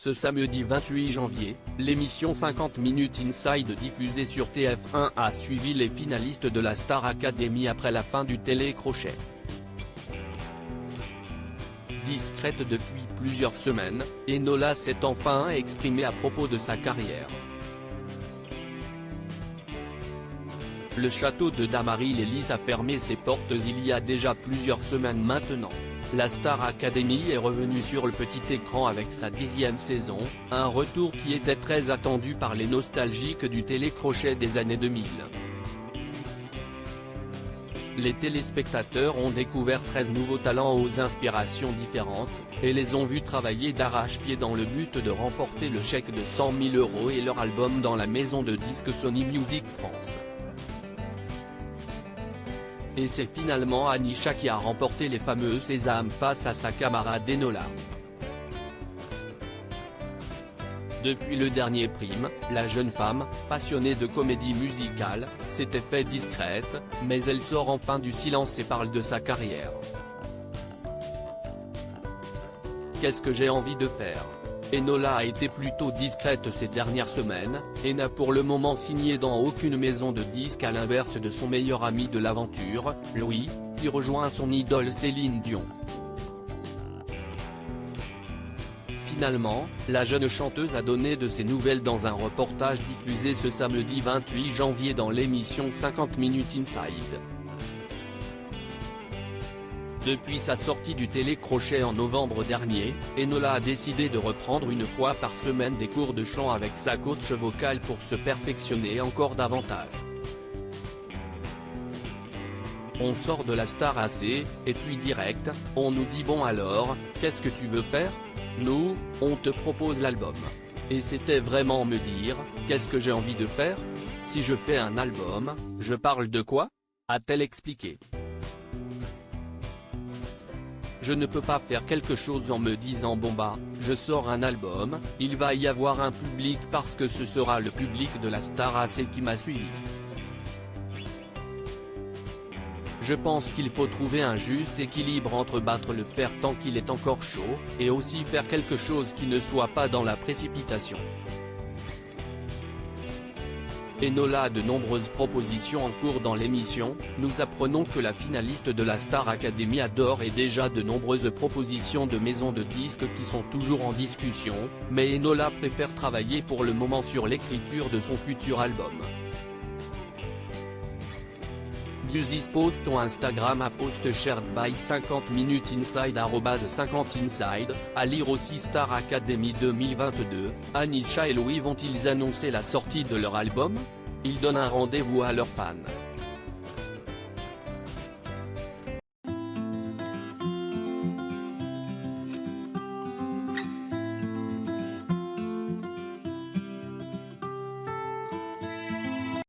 Ce samedi 28 janvier, l'émission 50 Minutes Inside diffusée sur TF1 a suivi les finalistes de la Star Academy après la fin du télécrochet. Discrète depuis plusieurs semaines, Enola s'est enfin exprimée à propos de sa carrière. Le château de Damary-les-Lys a fermé ses portes il y a déjà plusieurs semaines maintenant. La Star Academy est revenue sur le petit écran avec sa 10e saison, un retour qui était très attendu par les nostalgiques du télécrochet des années 2000. Les téléspectateurs ont découvert 13 nouveaux talents aux inspirations différentes, et les ont vus travailler d'arrache-pied dans le but de remporter le chèque de 100 000 € et leur album dans la maison de disques Sony Music France. Et c'est finalement Anisha qui a remporté les fameux Sésame face à sa camarade Enola. Depuis le dernier prime, la jeune femme, passionnée de comédie musicale, s'était fait discrète, mais elle sort enfin du silence et parle de sa carrière. Qu'est-ce que j'ai envie de faire ? Enola a été plutôt discrète ces dernières semaines, et n'a pour le moment signé dans aucune maison de disques à l'inverse de son meilleur ami de l'aventure, Louis, qui rejoint son idole Céline Dion. Finalement, la jeune chanteuse a donné de ses nouvelles dans un reportage diffusé ce samedi 28 janvier dans l'émission 50 Minutes Inside. Depuis sa sortie du télécrochet en novembre dernier, Enola a décidé de reprendre une fois par semaine des cours de chant avec sa coach vocale pour se perfectionner encore davantage. On sort de la Star AC, et puis direct, on nous dit bon alors, qu'est-ce que tu veux faire ? Nous, on te propose l'album. Et c'était vraiment me dire, qu'est-ce que j'ai envie de faire ? Si je fais un album, je parle de quoi ? A-t-elle expliqué. Je ne peux pas faire quelque chose en me disant bon bah, je sors un album, il va y avoir un public parce que ce sera le public de la Star AC qui m'a suivi. Je pense qu'il faut trouver un juste équilibre entre battre le fer tant qu'il est encore chaud, et aussi faire quelque chose qui ne soit pas dans la précipitation. Enola a de nombreuses propositions en cours dans l'émission, nous apprenons que la finaliste de la Star Academy adore et déjà de nombreuses propositions de maisons de disques qui sont toujours en discussion, mais Enola préfère travailler pour le moment sur l'écriture de son futur album. View this post on Instagram à post shared by 50 Minutes Inside @50inside, à lire aussi Star Academy 2022, Anisha et Louis vont-ils annoncer la sortie de leur album ? Ils donnent un rendez-vous à leurs fans.